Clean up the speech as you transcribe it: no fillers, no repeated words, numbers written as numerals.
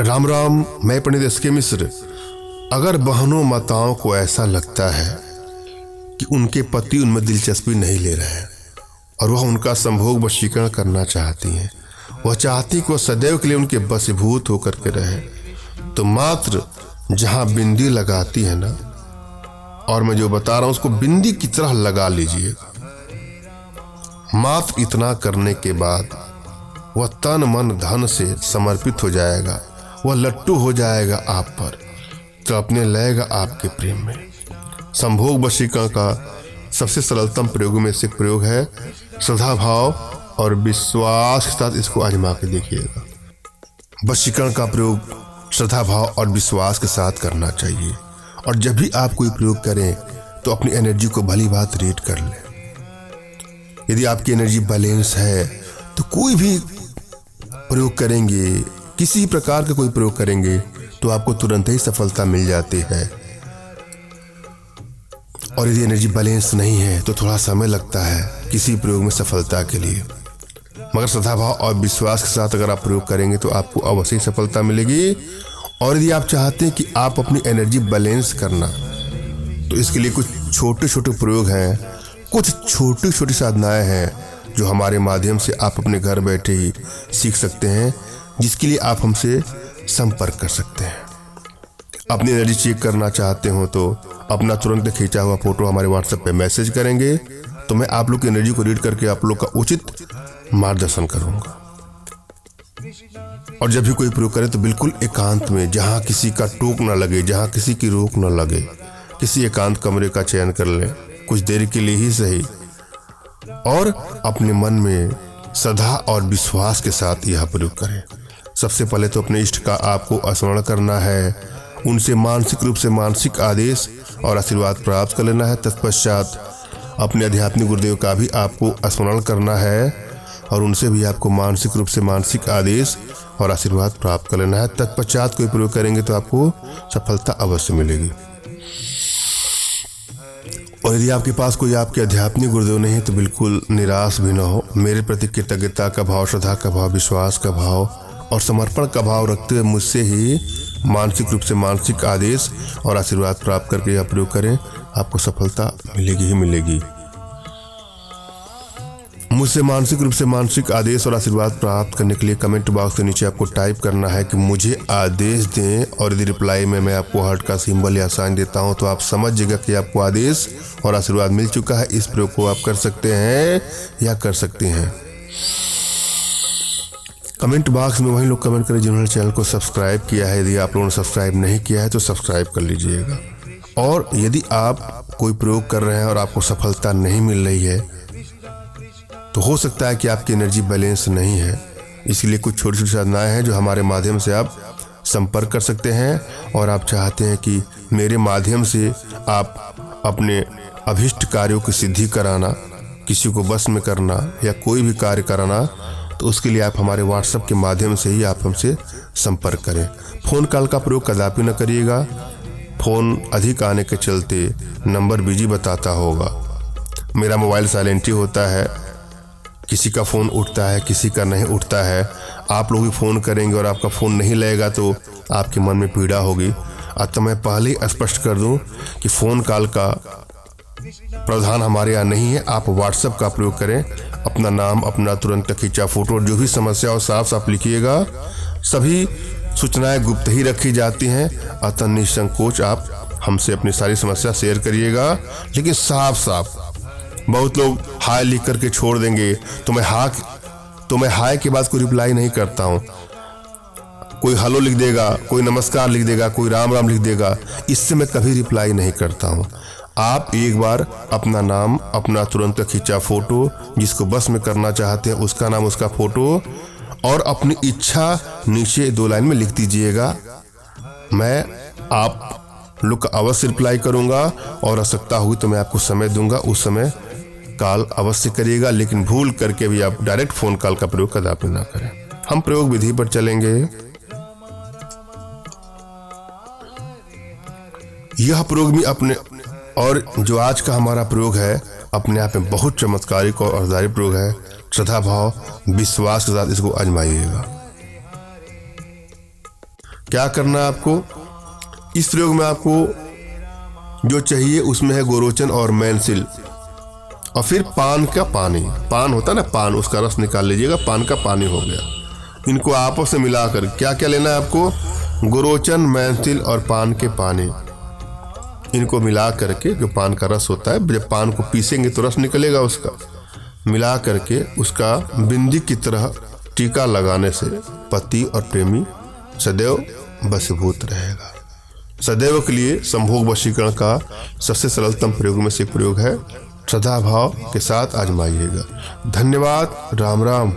राम राम, मैं पंडित एस.के. मिश्र। अगर बहनों माताओं को ऐसा लगता है कि उनके पति उनमें दिलचस्पी नहीं ले रहे हैं और वह उनका संभोग वशीकरण करना चाहती हैं, वह चाहती कि वह सदैव के लिए उनके वशीभूत होकर के रहे, तो मात्र जहां बिंदी लगाती है ना, और मैं जो बता रहा हूं उसको बिंदी की तरह लगा लीजिएगा। मात्र इतना करने के बाद वह तन मन धन से समर्पित हो जाएगा, वह लट्टू हो जाएगा आप पर, तो अपने लगेगा आपके प्रेम में। संभोग वशीकरण का सबसे सरलतम प्रयोग में से एक प्रयोग है। श्रद्धा भाव और विश्वास के साथ इसको आजमा के देखिएगा। वशीकरण का प्रयोग श्रद्धा भाव और विश्वास के साथ करना चाहिए, और जब भी आप कोई प्रयोग करें तो अपनी एनर्जी को भली बात रीड कर लें। यदि आपकी एनर्जी बैलेंस है तो कोई भी प्रयोग करेंगे, किसी प्रकार का कोई प्रयोग करेंगे तो आपको तुरंत ही सफलता मिल जाती है। और यदि एनर्जी बैलेंस नहीं है तो थोड़ा समय लगता है किसी प्रयोग में सफलता के लिए, मगर श्रद्धा भाव और विश्वास के साथ अगर आप प्रयोग करेंगे तो आपको अवश्य सफलता मिलेगी। और यदि आप चाहते हैं कि आप अपनी एनर्जी बैलेंस करना, तो इसके लिए कुछ छोटे छोटे प्रयोग हैं, कुछ छोटी छोटी साधनाएं हैं जो हमारे माध्यम से आप अपने घर बैठे ही सीख सकते हैं, जिसके लिए आप हमसे संपर्क कर सकते हैं। अपनी एनर्जी चेक करना चाहते हो तो अपना तुरंत खींचा हुआ फोटो हमारे व्हाट्सएप पे मैसेज करेंगे, तो मैं आप लोग की एनर्जी को रीड करके आप लोग का उचित मार्गदर्शन करूंगा। और जब भी कोई प्रयोग करे तो बिल्कुल एकांत में, जहां किसी का टोक ना लगे, जहां किसी की रोक ना लगे, किसी एकांत कमरे का चयन कर लें, कुछ देर के लिए ही सही, और अपने मन में श्रद्धा और विश्वास के साथ यह प्रयोग करें। सबसे पहले तो अपने इष्ट का आपको स्मरण करना है, उनसे मानसिक रूप से मानसिक आदेश और आशीर्वाद प्राप्त कर लेना है। तत्पश्चात अपने आध्यात्मिक गुरुदेव का भी आपको स्मरण करना है, और उनसे भी आपको मानसिक रूप से मानसिक आदेश और आशीर्वाद प्राप्त कर लेना है। तत्पश्चात कोई प्रयोग करेंगे तो आपको सफलता अवश्य मिलेगी। और यदि आपके पास कोई आपके आध्यात्मिक गुरुदेव नहीं है तो बिल्कुल निराश भी न हो। मेरे प्रति कृतज्ञता का भाव, श्रद्धा का भाव, विश्वास का भाव और समर्पण का भाव रखते हुए मुझसे ही मानसिक रूप से मानसिक आदेश और आशीर्वाद प्राप्त करके यह प्रयोग करें, आपको सफलता मिलेगी ही मिलेगी। मुझसे मानसिक रूप से मानसिक आदेश और आशीर्वाद प्राप्त करने के लिए कमेंट बॉक्स के नीचे आपको टाइप करना है कि मुझे आदेश दें, और यदि रिप्लाई में मैं आपको हार्ट का सिंबल या साइन देता हूं तो आप समझ जाइएगा कि आपको आदेश और आशीर्वाद मिल चुका है। इस प्रयोग को आप कर सकते हैं या कर सकते हैं। कमेंट बॉक्स में वही लोग कमेंट करें जिन्होंने चैनल को सब्सक्राइब किया है। यदि आप लोगों ने सब्सक्राइब नहीं किया है तो सब्सक्राइब कर लीजिएगा। और यदि आप कोई प्रयोग कर रहे हैं और आपको सफलता नहीं मिल रही है तो हो सकता है कि आपकी एनर्जी बैलेंस नहीं है। इसलिए कुछ छोटी छोटी साधनाएं हैं जो हमारे माध्यम से आप संपर्क कर सकते हैं, और आप चाहते हैं कि मेरे माध्यम से आप अपने अभिष्ट कार्यों की सिद्धि कराना, किसी को बस में करना या कोई भी कार्य कराना, तो उसके लिए आप हमारे व्हाट्सएप के माध्यम से ही आप हमसे संपर्क करें। फ़ोन कॉल का प्रयोग कदापि न करिएगा। फ़ोन अधिक आने के चलते नंबर बिजी बताता होगा। मेरा मोबाइल साइलेंट ही होता है, किसी का फ़ोन उठता है, किसी का नहीं उठता है। आप लोग भी फ़ोन करेंगे और आपका फ़ोन नहीं लगेगा तो आपके मन में पीड़ा होगी। अतः मैं पहले ही स्पष्ट कर दूं कि फ़ोन कॉल का प्रावधान हमारे यहाँ नहीं है। आप व्हाट्सएप का प्रयोग करें। अपना नाम, अपना तुरंत खींचा फोटो, जो भी समस्या हो साफ साफ लिखिएगा। सभी सूचनाएं गुप्त ही रखी जाती हैं, अतः निसंकोच आप हमसे अपनी सारी समस्या शेयर करिएगा, लेकिन साफ साफ। बहुत लोग हाय लिख करके छोड़ देंगे तो मैं हाय के बाद कोई रिप्लाई नहीं करता हूँ। कोई हेलो लिख देगा, कोई नमस्कार लिख देगा, कोई राम राम लिख देगा, इससे मैं कभी रिप्लाई नहीं करता हूँ। आप एक बार अपना नाम, अपना तुरंत खींचा फोटो, जिसको बस में करना चाहते हैं उसका नाम, उसका फोटो, और अपनी इच्छा नीचे 2 लाइन में लिख दीजिएगा। मैं आप लोग का अवश्य रिप्लाई करूंगा, और आवश्यकता हुई तो मैं आपको समय दूंगा, उस समय कॉल अवश्य करिएगा। लेकिन भूल करके भी आप डायरेक्ट फ़ोन कॉल का प्रयोग कदापि ना करें। हम प्रयोग विधि पर चलेंगे। यह प्रयोग भी अपने, और जो आज का हमारा प्रयोग है अपने आप में बहुत चमत्कारिक और अर्धारी प्रयोग है। श्रद्धा भाव विश्वास के साथ इसको आजमाइएगा। क्या करना है आपको इस प्रयोग में? आपको जो चाहिए उसमें है गोरोचन और मैनसिल, और फिर पान का पानी। पान होता है ना, पान, उसका रस निकाल लीजिएगा, पान का पानी हो गया। इनको आपस में मिलाकर क्या क्या लेना है आपको? गोरोचन, मैनसिल और पान के पानी, इनको मिला करके, जो पान का रस होता है, जब पान को पीसेंगे तो रस निकलेगा उसका, मिला करके उसका बिंदी की तरह टीका लगाने से पति और प्रेमी सदैव वशीभूत रहेगा। सदैव के लिए संभोग वशीकरण का सबसे सरलतम प्रयोग में से एक प्रयोग है। श्रद्धा भाव के साथ आजमाइएगा। धन्यवाद। राम राम।